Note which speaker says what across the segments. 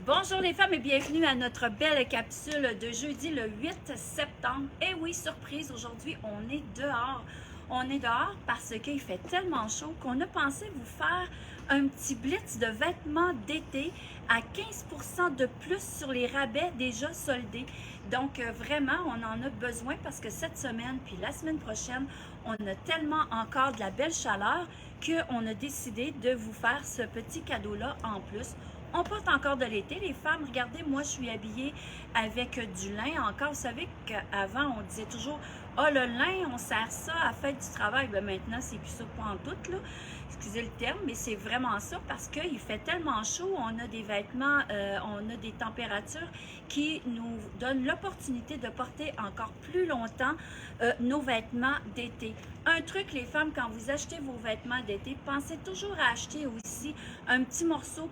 Speaker 1: Bonjour les femmes et bienvenue à notre belle capsule de jeudi le 8 septembre. Et oui, surprise, aujourd'hui on est dehors. On est dehors parce qu'il fait tellement chaud qu'on a pensé vous faire un petit blitz de vêtements d'été à 15% de plus sur les rabais déjà soldés. Donc vraiment, on en a besoin parce que cette semaine puis la semaine prochaine, on a tellement encore de la belle chaleur qu'on a décidé de vous faire ce petit cadeau-là en plus. On porte encore de l'été, les femmes. Regardez, moi, je suis habillée avec du lin encore. Vous savez qu'avant, on disait toujours « Ah, le lin, on sert ça à la fête du travail. » Ben maintenant, c'est plus ça pas en tout, là. Excusez le terme, mais c'est vraiment ça parce qu'il fait tellement chaud. On a des vêtements, on a des températures qui nous donnent l'opportunité de porter encore plus longtemps nos vêtements d'été. Un truc, les femmes, quand vous achetez vos vêtements d'été, pensez toujours à acheter aussi un petit morceau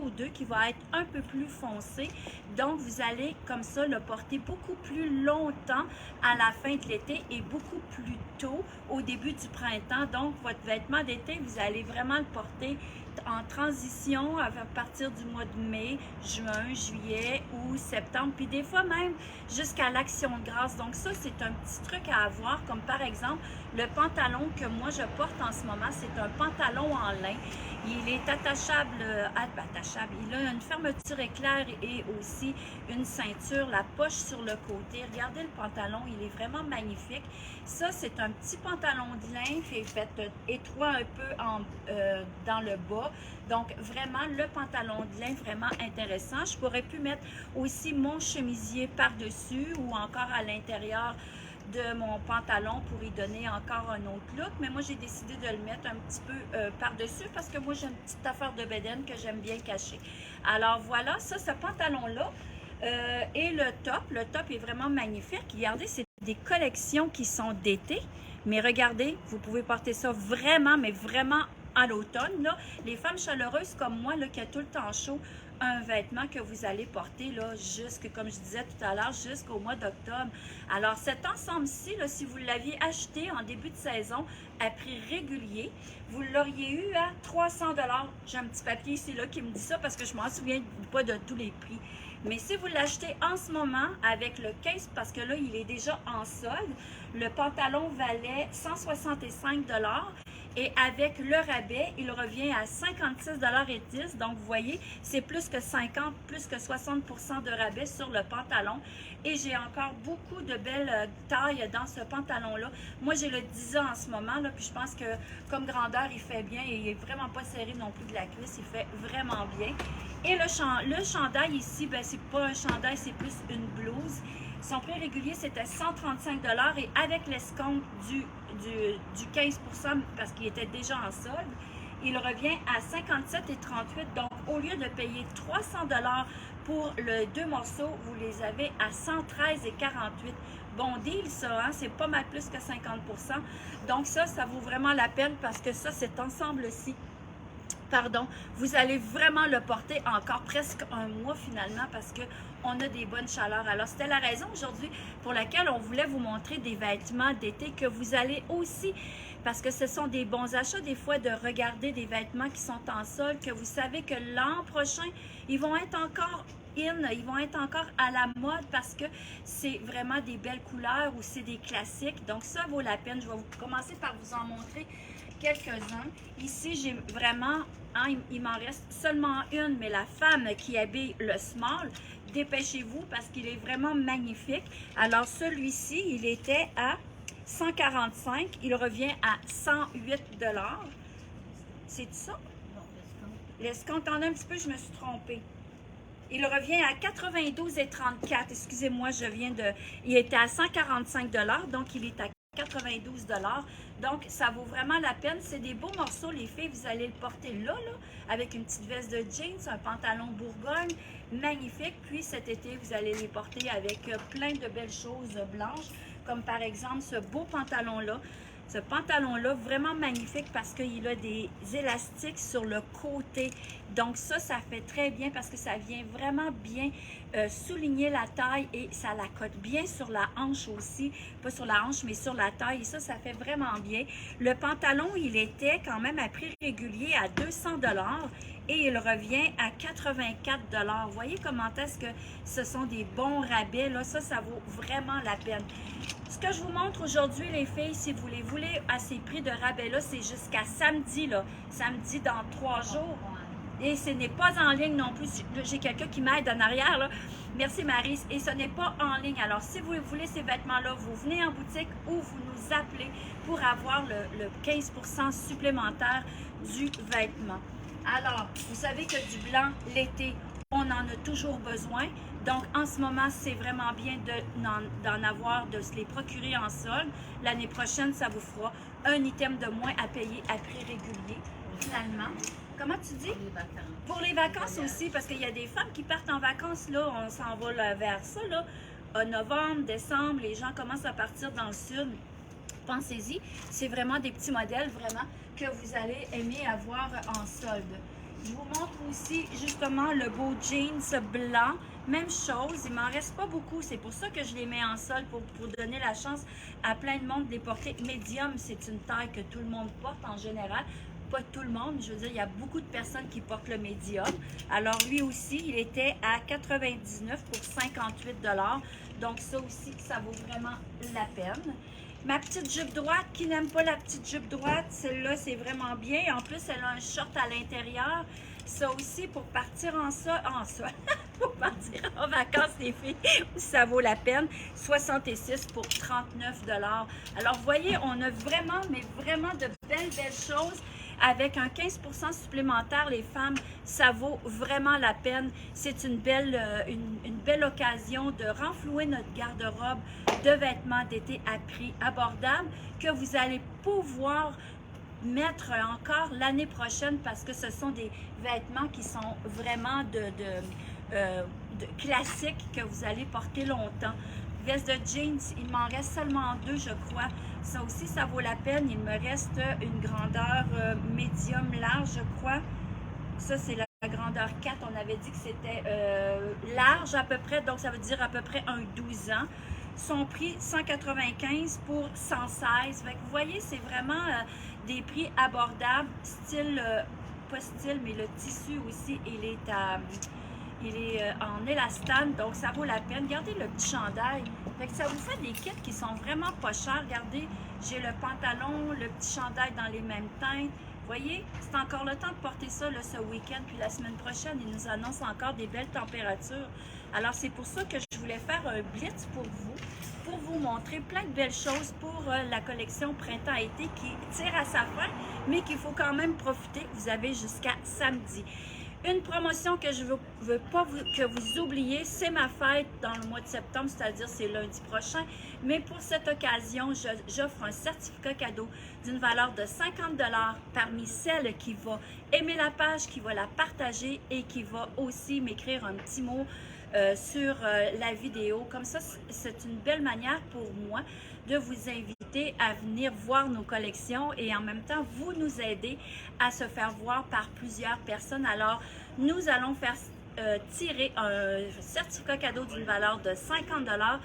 Speaker 1: ou deux qui va être un peu plus foncé. Donc, vous allez comme ça le porter beaucoup plus longtemps à la fin de l'été et beaucoup plus tôt au début du printemps. Donc, votre vêtement d'été, vous allez vraiment le porter en transition à partir du mois de mai, juin, juillet ou septembre, puis des fois même jusqu'à l'Action de grâce. Donc ça, c'est un petit truc à avoir, comme par exemple le pantalon que moi je porte en ce moment, c'est un pantalon en lin. Il est attachable, il a une fermeture éclair et aussi une ceinture, la poche sur le côté. Regardez le pantalon, il est vraiment magnifique. Ça, c'est un petit pantalon de lin qui est fait étroit un peu dans le bas. Donc, vraiment, le pantalon de lin, vraiment intéressant. Je pourrais pu mettre aussi mon chemisier par-dessus ou encore à l'intérieur de mon pantalon pour y donner encore un autre look, mais moi j'ai décidé de le mettre un petit peu par-dessus parce que moi j'ai une petite affaire de bedaine que j'aime bien cacher. Alors voilà, ça, ce pantalon-là et le top est vraiment magnifique. Regardez, c'est des collections qui sont d'été, mais regardez, vous pouvez porter ça vraiment, mais vraiment à l'automne, là. Les femmes chaleureuses comme moi, là, qui a tout le temps chaud, un vêtement que vous allez porter, là, comme je disais tout à l'heure, jusqu'au mois d'octobre. Alors, cet ensemble-ci, là, si vous l'aviez acheté en début de saison à prix régulier, vous l'auriez eu à 300 $. J'ai un petit papier ici, là, qui me dit ça parce que je ne m'en souviens pas de tous les prix. Mais si vous l'achetez en ce moment avec le 15, parce que là, il est déjà en solde, le pantalon valait 165 $. Et avec le rabais, il revient à 56,10 $. Donc, vous voyez, c'est plus que 50, plus que 60% de rabais sur le pantalon. Et j'ai encore beaucoup de belles tailles dans ce pantalon-là. Moi, j'ai le 10 ans en ce moment, là, puis je pense que comme grandeur, il fait bien. Et il n'est vraiment pas serré non plus de la cuisse. Il fait vraiment bien. Et le chandail ici, ben, c'est pas un chandail, c'est plus une blouse. Son prix régulier, c'était 135 $ et avec l'escompte du 15 % parce qu'il était déjà en solde, il revient à 57,38 $. Donc, au lieu de payer 300 $ pour les deux morceaux, vous les avez à 113,48 $. Bon deal, ça, hein? C'est pas mal plus que 50 %. Donc, ça vaut vraiment la peine parce que ça, cet ensemble-ci, vous allez vraiment le porter encore presque un mois finalement parce qu'on a des bonnes chaleurs. Alors, c'était la raison aujourd'hui pour laquelle on voulait vous montrer des vêtements d'été que vous allez aussi, parce que ce sont des bons achats des fois de regarder des vêtements qui sont en solde, que vous savez que l'an prochain, ils vont être encore ils vont être encore à la mode parce que c'est vraiment des belles couleurs ou c'est des classiques. Donc, ça vaut la peine. Je vais commencer par vous en montrer quelques-uns. Ici, j'ai vraiment, hein, il m'en reste seulement une, mais la femme qui habille le small, dépêchez-vous parce qu'il est vraiment magnifique. Alors, celui-ci, il était à 145, il revient à 108 $. C'est ça? L'escompte, en un petit peu, je me suis trompée. Il revient à 92,34. Excusez-moi, il était à 145 $, donc il est à 92 $. Donc, ça vaut vraiment la peine. C'est des beaux morceaux, les filles. Vous allez le porter là, avec une petite veste de jeans, un pantalon Bourgogne, magnifique. Puis, cet été, vous allez les porter avec plein de belles choses blanches, comme par exemple ce beau pantalon-là. Ce pantalon-là, vraiment magnifique parce qu'il a des élastiques sur le côté. Donc ça fait très bien parce que ça vient vraiment bien souligner la taille et ça la cote bien sur la hanche aussi. Pas sur la hanche, mais sur la taille. Et ça fait vraiment bien. Le pantalon, il était quand même à prix régulier à 200 $ et il revient à 84 $. Voyez comment est-ce que ce sont des bons rabais, là, ça vaut vraiment la peine. Ce que je vous montre aujourd'hui, les filles, si vous les voulez à ces prix de rabais-là, c'est jusqu'à samedi, là. Samedi dans 3 jours. Et ce n'est pas en ligne non plus. J'ai quelqu'un qui m'aide en arrière, là. Merci Marie. Et ce n'est pas en ligne. Alors, si vous voulez ces vêtements-là, vous venez en boutique ou vous nous appelez pour avoir le 15% supplémentaire du vêtement. Alors, vous savez que du blanc, l'été, on en a toujours besoin. Donc, en ce moment, c'est vraiment bien d'en avoir, de se les procurer en solde. L'année prochaine, ça vous fera un item de moins à payer à prix régulier, finalement. Comment tu dis? Pour les vacances aussi, parce qu'il y a des femmes qui partent en vacances, là, on s'en va là, vers ça, là. En novembre, décembre, les gens commencent à partir dans le sud. Pensez-y, c'est vraiment des petits modèles, vraiment, que vous allez aimer avoir en solde. Je vous montre aussi, justement, le beau jeans blanc. Même chose, il m'en reste pas beaucoup. C'est pour ça que je les mets en solde, pour donner la chance à plein de monde de les porter. Médium, c'est une taille que tout le monde porte en général. Pas tout le monde, je veux dire, il y a beaucoup de personnes qui portent le médium. Alors, lui aussi, il était à 99 pour 58 $. Donc, ça aussi, ça vaut vraiment la peine. Ma petite jupe droite, qui n'aime pas la petite jupe droite, celle-là, c'est vraiment bien. En plus, elle a un short à l'intérieur. Ça aussi, pour partir pour partir en vacances, les filles, ça vaut la peine. 66 pour 39 $. Alors, vous voyez, on a vraiment, mais vraiment de belles choses. Avec un 15% supplémentaire, les femmes, ça vaut vraiment la peine. C'est une belle occasion de renflouer notre garde-robe de vêtements d'été à prix abordable que vous allez pouvoir mettre encore l'année prochaine parce que ce sont des vêtements qui sont vraiment classiques que vous allez porter longtemps. Veste de jeans, il m'en reste seulement 2, je crois. Ça aussi, ça vaut la peine. Il me reste une grandeur médium large, je crois. Ça, c'est la grandeur 4. On avait dit que c'était large à peu près, donc ça veut dire à peu près un 12 ans. Son prix, 195 pour 116. Fait que vous voyez, c'est vraiment des prix abordables. Style, pas style, mais le tissu aussi, il est en élastane, donc ça vaut la peine. Regardez le petit chandail. Fait que ça vous fait des kits qui sont vraiment pas chers. Regardez, j'ai le pantalon, le petit chandail dans les mêmes teintes. Vous voyez, c'est encore le temps de porter ça là, ce week-end. Puis la semaine prochaine, ils nous annoncent encore des belles températures. Alors, c'est pour ça que je voulais faire un blitz pour vous montrer plein de belles choses pour la collection printemps-été qui tire à sa fin, mais qu'il faut quand même profiter. Vous avez jusqu'à samedi. Une promotion que je veux pas que vous oubliez, c'est ma fête dans le mois de septembre, c'est-à-dire c'est lundi prochain. Mais pour cette occasion, j'offre un certificat cadeau d'une valeur de 50 $ parmi celles qui vont aimer la page, qui va la partager et qui va aussi m'écrire un petit mot sur la vidéo. Comme ça, c'est une belle manière pour moi de vous inviter à venir voir nos collections et en même temps, vous nous aider à se faire voir par plusieurs personnes. Alors, nous allons faire tirer un certificat cadeau d'une valeur de 50 $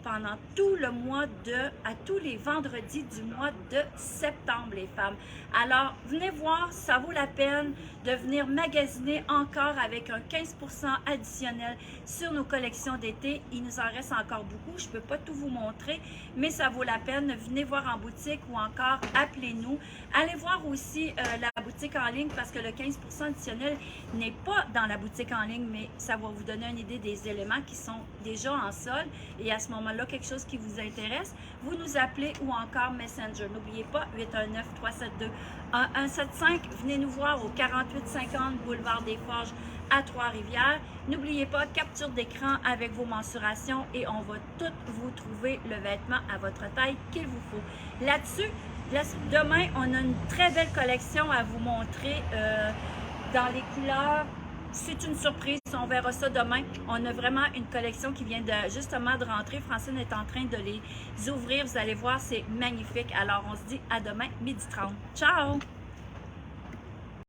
Speaker 1: pendant tout le mois à tous les vendredis du mois de septembre, les femmes. Alors, venez voir, ça vaut la peine de venir magasiner encore avec un 15% additionnel sur nos collections d'été. Il nous en reste encore beaucoup, je ne peux pas tout vous montrer, mais ça vaut la peine. Venez voir en boutique ou encore appelez-nous. Allez voir aussi la boutique en ligne parce que le 15% additionnel n'est pas dans la boutique en ligne, mais ça va vous donner une idée des éléments qui sont déjà en solde et à ce moment-là, quelque chose qui vous intéresse, vous nous appelez ou encore Messenger. N'oubliez pas, 819-372-1175. Venez nous voir au 4850 Boulevard des Forges à Trois-Rivières. N'oubliez pas, capture d'écran avec vos mensurations et on va tout vous trouver le vêtement à votre taille qu'il vous faut. Là-dessus, demain, on a une très belle collection à vous montrer dans les couleurs. C'est une surprise, on verra ça demain. On a vraiment une collection qui vient justement de rentrer. Francine est en train de les ouvrir. Vous allez voir, c'est magnifique. Alors, on se dit à demain, 12h30. Ciao!